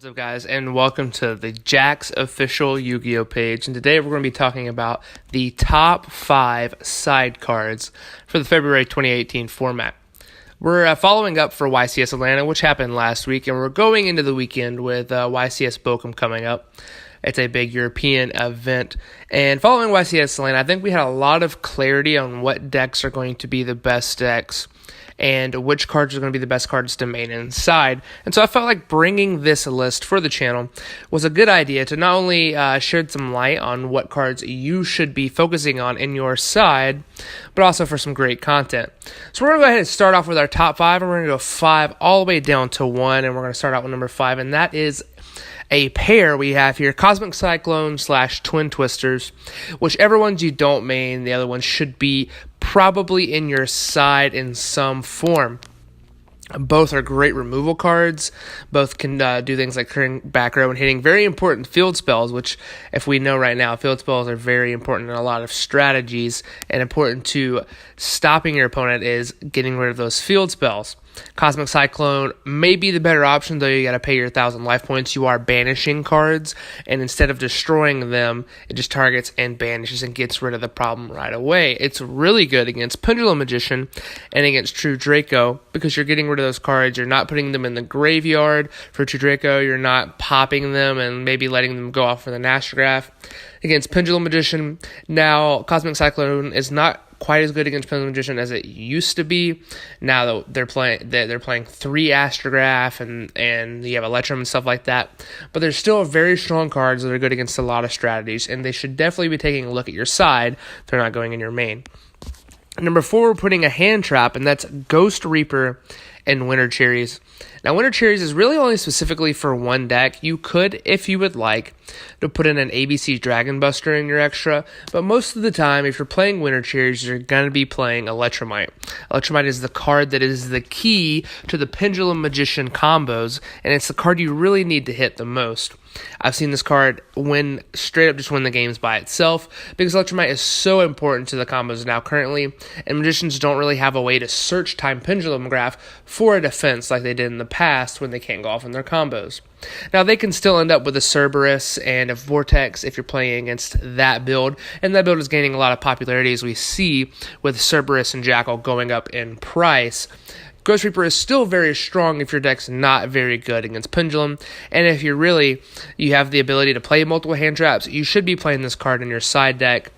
What's up, guys, and welcome to the Jack's official Yu-Gi-Oh page. And today we're going to be talking about the top 5 side cards for the February 2018 format. We're following up for YCS Atlanta, which happened last week, and we're going into the weekend with YCS Bochum coming up. It's a big European event. And following YCS Atlanta, I think we had a lot of clarity on what decks are going to be the best decks and which cards are going to be the best cards to main and side. And so I felt like bringing this list for the channel was a good idea to not only shed some light on what cards you should be focusing on in your side, but also for some great content. So we're going to go ahead and start off with our top 5, and we're going to go 5 all the way down to 1, and we're going to start out with number 5, and that is a pair we have here, Cosmic Cyclone / Twin Twisters. Whichever ones you don't main, the other ones should be probably in your side in some form. Both are great removal cards. Both can do things like clearing back row and hitting very important field spells, which, if we know right now, field spells are very important in a lot of strategies, and important to stopping your opponent is getting rid of those field spells. Cosmic Cyclone may be the better option, though you got to pay your 1,000 life points. You are banishing cards, and instead of destroying them, it just targets and banishes and gets rid of the problem right away. It's really good against Pendulum Magician and against True Draco because you're getting rid of those cards. You're not putting them in the graveyard for True Draco. You're not popping them and maybe letting them go off for the Nastrograph. Against Pendulum Magician, now Cosmic Cyclone is not quite as good against Pendulum Magician as it used to be. Now they're playing 3 Astrograph and you have Electrum and stuff like that. But there's still very strong cards that are good against a lot of strategies, and they should definitely be taking a look at your side if they're not going in your main. Number 4, we're putting a hand trap, and that's Ghost Reaper and Winter Cherries. Now, Winter Cherries is really only specifically for one deck. You could, if you would like, to put in an ABC Dragon Buster in your extra, but most of the time, if you're playing Winter Cherries, you're going to be playing Electromite. Electromite is the card that is the key to the Pendulum Magician combos, and it's the card you really need to hit the most. I've seen this card straight up just win the games by itself because Electromite is so important to the combos now currently, and Magicians don't really have a way to search Time Pendulum Graph for a defense like they did in the past when they can't go off in their combos. Now, they can still end up with a Cerberus and a Vortex if you're playing against that build, and that build is gaining a lot of popularity as we see with Cerberus and Jackal going up in price. Ghost Reaper is still very strong if your deck's not very good against Pendulum, and if you have the ability to play multiple hand traps, you should be playing this card in your side deck.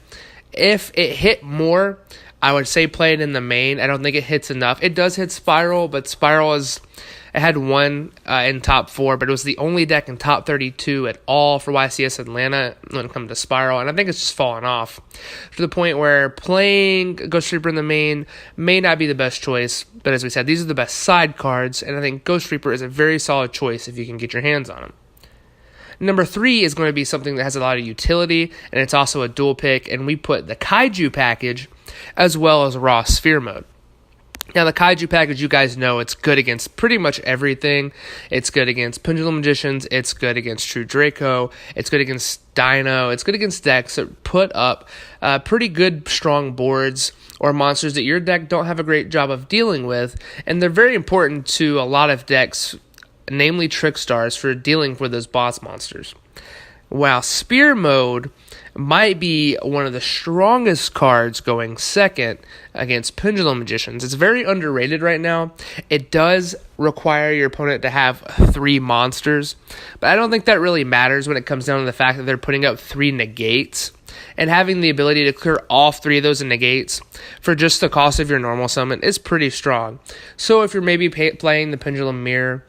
If it hit more, I would say play it in the main. I don't think it hits enough. It does hit Spiral, but Spiral it had one in top 4, but it was the only deck in top 32 at all for YCS Atlanta when it comes to Spiral, and I think it's just fallen off to the point where playing Ghost Reaper in the main may not be the best choice, but as we said, these are the best side cards, and I think Ghost Reaper is a very solid choice if you can get your hands on them. Number 3 is going to be something that has a lot of utility, and it's also a dual pick, and we put the Kaiju package as well as Raw Sphere Mode. Now, the Kaiju package, you guys know, it's good against pretty much everything. It's good against Pendulum Magicians. It's good against True Draco. It's good against Dino. It's good against decks that put up pretty good, strong boards or monsters that your deck don't have a great job of dealing with. And they're very important to a lot of decks, namely Trickstars, for dealing with those boss monsters. While Spear Mode might be one of the strongest cards going second against Pendulum Magicians. It's very underrated right now. It does require your opponent to have 3 monsters, but I don't think that really matters when it comes down to the fact that they're putting up 3 negates, and having the ability to clear all 3 of those negates for just the cost of your normal summon is pretty strong. So if you're maybe playing the Pendulum Mirror,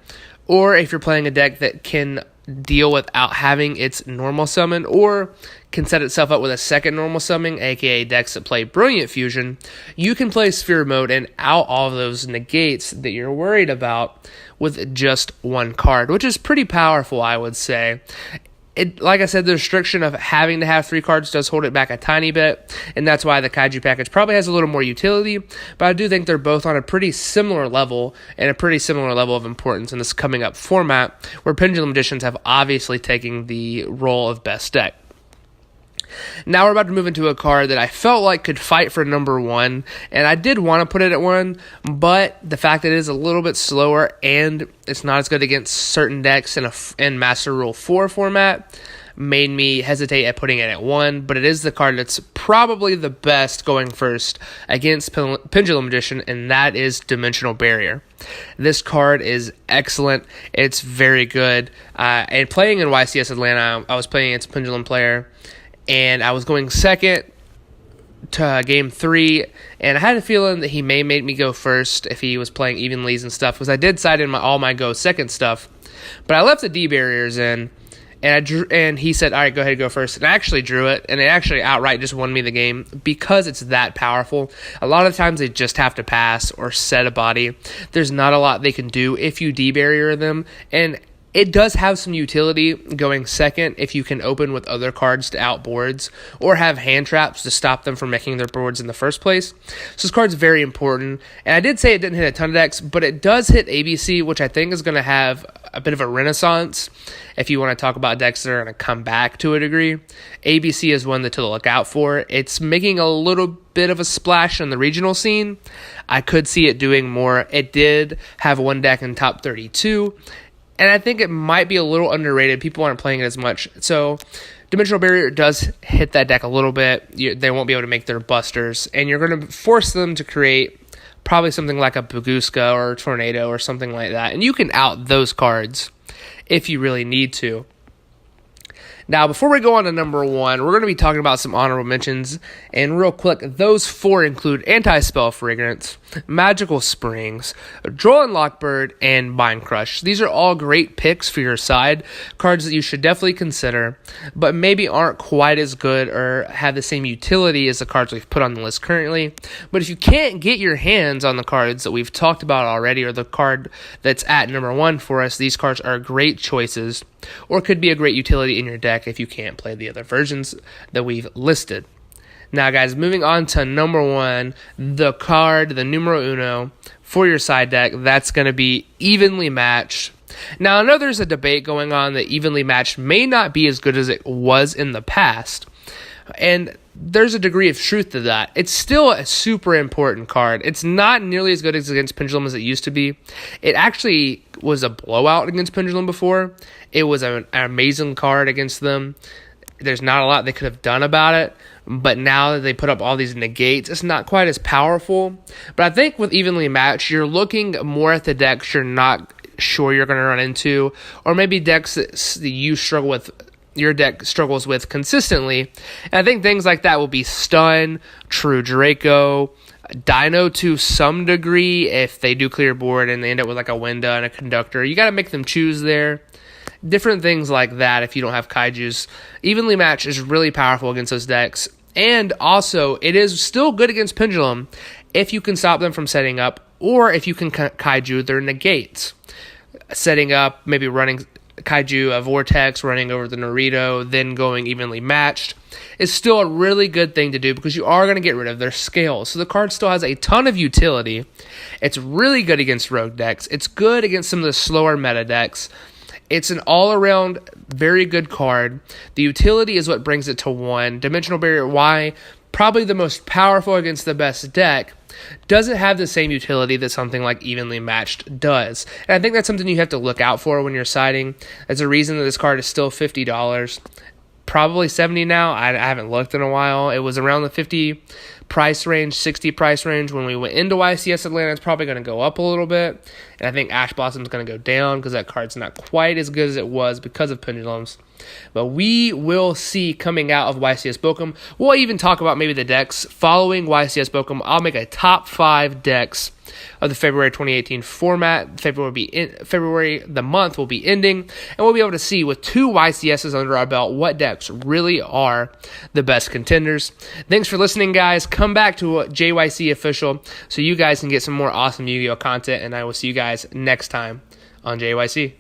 or if you're playing a deck that can deal without having its normal summon, or can set itself up with a second normal summon, aka decks that play Brilliant Fusion, you can play Sphere Mode and out all of those negates that you're worried about with just one card, which is pretty powerful, I would say. Like I said, the restriction of having to have 3 cards does hold it back a tiny bit, and that's why the Kaiju package probably has a little more utility, but I do think they're both on a pretty similar level, and a pretty similar level of importance in this coming up format, where Pendulum Magicians have obviously taken the role of best deck. Now we're about to move into a card that I felt like could fight for number 1, and I did want to put it at 1, but the fact that it is a little bit slower and it's not as good against certain decks in Master Rule 4 format made me hesitate at putting it at 1, but it is the card that's probably the best going first against Pendulum Magician, and that is Dimensional Barrier. This card is excellent. It's very good. And playing in YCS Atlanta, I was playing against a Pendulum player, and I was going second to game 3, and I had a feeling that he may make me go first if he was playing evenlies and stuff, because I did side in all my go second stuff, but I left the D barriers in, and he said, all right, go ahead and go first. And I actually drew it, and it actually outright just won me the game because it's that powerful. A lot of times they just have to pass or set a body. There's not a lot they can do if you debarrier them, and it does have some utility going second if you can open with other cards to out boards or have hand traps to stop them from making their boards in the first place. So this card's very important. And I did say it didn't hit a ton of decks, but it does hit ABC, which I think is going to have a bit of a renaissance if you want to talk about decks that are going to come back to a degree. ABC is one to look out for. It's making a little bit of a splash in the regional scene. I could see it doing more. It did have one deck in top 32. And I think it might be a little underrated. People aren't playing it as much. So Dimensional Barrier does hit that deck a little bit. They won't be able to make their busters. And you're going to force them to create probably something like a Baguska or a Tornado or something like that. And you can out those cards if you really need to. Now, before we go on to number 1, we're going to be talking about some honorable mentions. And real quick, those 4 include Anti-Spell Fragrance, Magical Springs, Droll and Lockbird, and Mind Crush. These are all great picks for your side, cards that you should definitely consider, but maybe aren't quite as good or have the same utility as the cards we've put on the list currently. But if you can't get your hands on the cards that we've talked about already, or the card that's at number 1 for us, these cards are great choices, or could be a great utility in your deck if you can't play the other versions that we've listed. Now, guys, moving on to number 1, the card, the numero uno for your side deck, that's going to be Evenly Matched. Now, I know there's a debate going on that Evenly Matched may not be as good as it was in the past, and there's a degree of truth to that. It's still a super important card. It's not nearly as good as against Pendulum as it used to be. It actually was a blowout against Pendulum before. It was an amazing card against them. There's not a lot they could have done about it, but now that they put up all these negates, it's not quite as powerful. But I think with Evenly Matched, you're looking more at the decks you're not sure you're going to run into, or maybe decks that you struggle with, your deck struggles with consistently. And I think things like that will be Stun, True Draco, Dino to some degree if they do clear board and they end up with like a Winda and a Conductor. You got to make them choose there. Different things like that if you don't have Kaijus. Evenly Matched is really powerful against those decks. And also, it is still good against Pendulum if you can stop them from setting up, or if you can Kaiju their negates. Setting up, maybe running Kaiju a Vortex, running over the Naruto, then going Evenly Matched is still a really good thing to do because you are going to get rid of their scales. So the card still has a ton of utility. It's really good against rogue decks. It's good against some of the slower meta decks. It's an all-around very good card. The utility is what brings it to 1. Dimensional Barrier, why? Probably the most powerful against the best deck, doesn't have the same utility that something like Evenly Matched does. And I think that's something you have to look out for when you're siding. There's a reason that this card is still $50. Probably $70 now. I haven't looked in a while. It was around the $50 price range, $60 price range when we went into YCS Atlanta. It's probably going to go up a little bit. And I think Ash Blossom's going to go down because that card's not quite as good as it was because of Pendulums. But we will see coming out of YCS Bochum. We'll even talk about maybe the decks following YCS Bochum. I'll make a top 5 decks of the February 2018 format. February, the month will be ending, and we'll be able to see with 2 YCSs under our belt what decks really are the best contenders. Thanks for listening, guys. Come back to JYC Official so you guys can get some more awesome Yu-Gi-Oh content, and I will see you guys next time on JYC.